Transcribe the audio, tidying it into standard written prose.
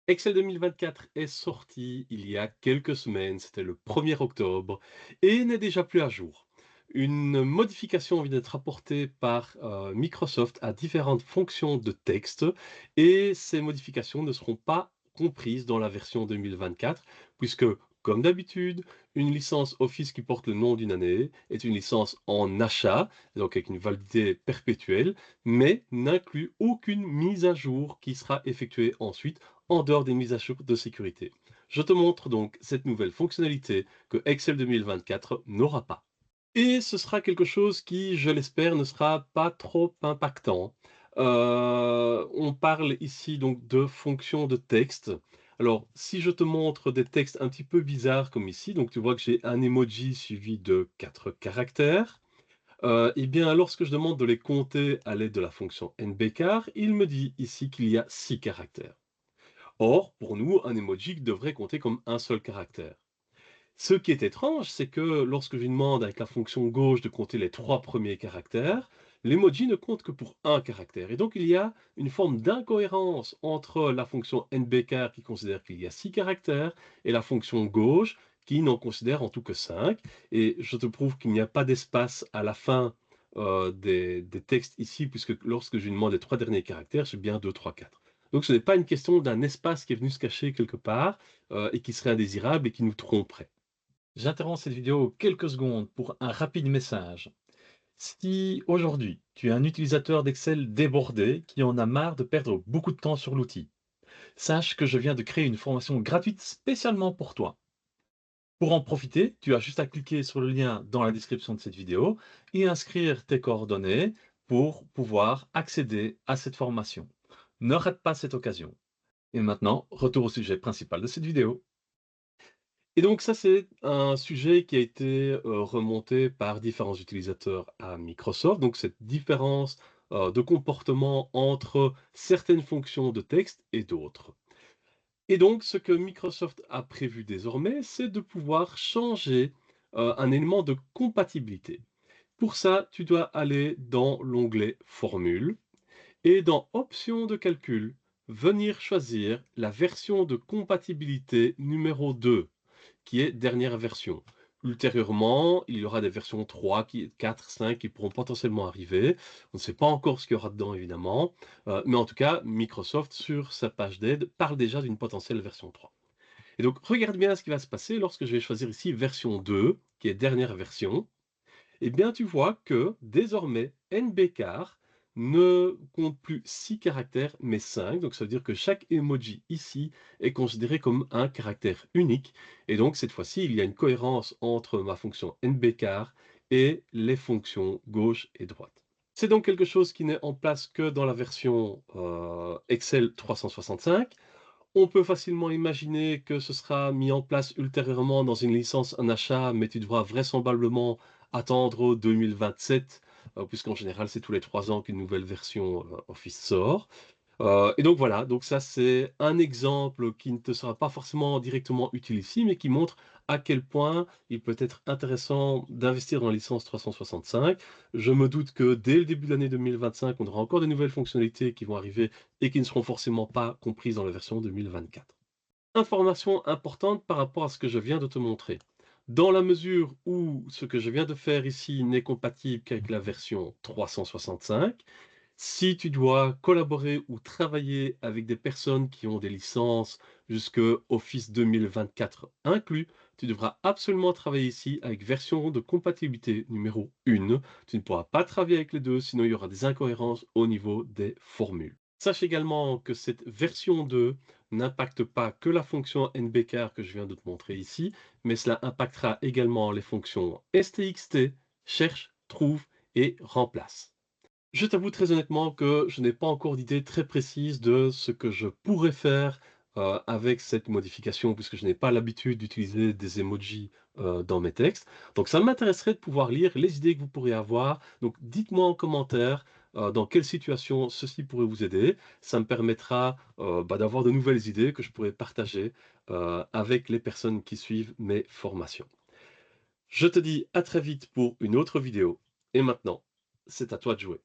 Excel 2024 est sorti il y a quelques semaines, c'était le 1er octobre, et n'est déjà plus à jour. Une modification vient d'être apportée par Microsoft à différentes fonctions de texte, et ces modifications ne seront pas comprises dans la version 2024, puisque, comme d'habitude, une licence Office qui porte le nom d'une année est une licence en achat, donc avec une validité perpétuelle, mais n'inclut aucune mise à jour qui sera effectuée ensuite en dehors des mises à jour de sécurité. Je te montre donc cette nouvelle fonctionnalité que Excel 2024 n'aura pas. Et ce sera quelque chose qui, je l'espère, ne sera pas trop impactant. On parle ici donc de fonctions de texte. Alors, si je te montre des textes un petit peu bizarres comme ici, donc tu vois que j'ai un emoji suivi de 4 caractères. Eh bien, lorsque je demande de les compter à l'aide de la fonction nbcar, il me dit ici qu'il y a 6 caractères. Or, pour nous, un emoji devrait compter comme un seul caractère. Ce qui est étrange, c'est que lorsque je lui demande avec la fonction gauche de compter les 3 premiers caractères, l'emoji ne compte que pour un caractère. Et donc il y a une forme d'incohérence entre la fonction nbcar qui considère qu'il y a 6 caractères et la fonction gauche qui n'en considère en tout que 5. Et je te prouve qu'il n'y a pas d'espace à la fin des textes ici, puisque lorsque je lui demande les 3 derniers caractères, c'est bien 2, 3, 4. Donc ce n'est pas une question d'un espace qui est venu se cacher quelque part et qui serait indésirable et qui nous tromperait. J'interromps cette vidéo quelques secondes pour un rapide message. Si aujourd'hui tu es un utilisateur d'Excel débordé qui en a marre de perdre beaucoup de temps sur l'outil, sache que je viens de créer une formation gratuite spécialement pour toi. Pour en profiter, tu as juste à cliquer sur le lien dans la description de cette vidéo et inscrire tes coordonnées pour pouvoir accéder à cette formation. Ne rate pas cette occasion. Et maintenant, retour au sujet principal de cette vidéo. Et donc ça, c'est un sujet qui a été, remonté par différents utilisateurs à Microsoft, donc cette différence, de comportement entre certaines fonctions de texte et d'autres. Et donc ce que Microsoft a prévu désormais, c'est de pouvoir changer, un élément de compatibilité. Pour ça, tu dois aller dans l'onglet Formules et dans Options de calcul, venir choisir la version de compatibilité numéro 2 qui est dernière version. Ultérieurement, il y aura des versions 3, 4, 5 qui pourront potentiellement arriver. On ne sait pas encore ce qu'il y aura dedans, évidemment. Mais en tout cas, Microsoft, sur sa page d'aide, parle déjà d'une potentielle version 3. Et donc, regarde bien ce qui va se passer lorsque je vais choisir ici version 2, qui est dernière version. Eh bien, tu vois que désormais, NBCar ne compte plus 6 caractères, mais 5. Donc, ça veut dire que chaque emoji ici est considéré comme un caractère unique. Et donc, cette fois-ci, il y a une cohérence entre ma fonction NBCar et les fonctions gauche et droite. C'est donc quelque chose qui n'est en place que dans la version Excel 365. On peut facilement imaginer que ce sera mis en place ultérieurement dans une licence en achat, mais tu devras vraisemblablement attendre 2027, puisqu'en général, c'est tous les 3 ans qu'une nouvelle version, Office sort. Et donc voilà, donc ça c'est un exemple qui ne te sera pas forcément directement utile ici, mais qui montre à quel point il peut être intéressant d'investir dans la licence 365. Je me doute que dès le début de l'année 2025, on aura encore de nouvelles fonctionnalités qui vont arriver et qui ne seront forcément pas comprises dans la version 2024. Information importante par rapport à ce que je viens de te montrer. Dans la mesure où ce que je viens de faire ici n'est compatible qu'avec la version 365, si tu dois collaborer ou travailler avec des personnes qui ont des licences jusque Office 2024 inclus, tu devras absolument travailler ici avec version de compatibilité numéro 1. Tu ne pourras pas travailler avec les deux, sinon il y aura des incohérences au niveau des formules. Sache également que cette version 2 n'impacte pas que la fonction nbcar que je viens de te montrer ici, mais cela impactera également les fonctions stxt, cherche, trouve et remplace. Je t'avoue très honnêtement que je n'ai pas encore d'idée très précise de ce que je pourrais faire, avec cette modification, puisque je n'ai pas l'habitude d'utiliser des emojis, dans mes textes. Donc ça m'intéresserait de pouvoir lire les idées que vous pourriez avoir. Donc dites-moi en commentaire, dans quelle situation ceci pourrait vous aider. Ça me permettra, d'avoir de nouvelles idées que je pourrais partager, avec les personnes qui suivent mes formations. Je te dis à très vite pour une autre vidéo et maintenant, c'est à toi de jouer.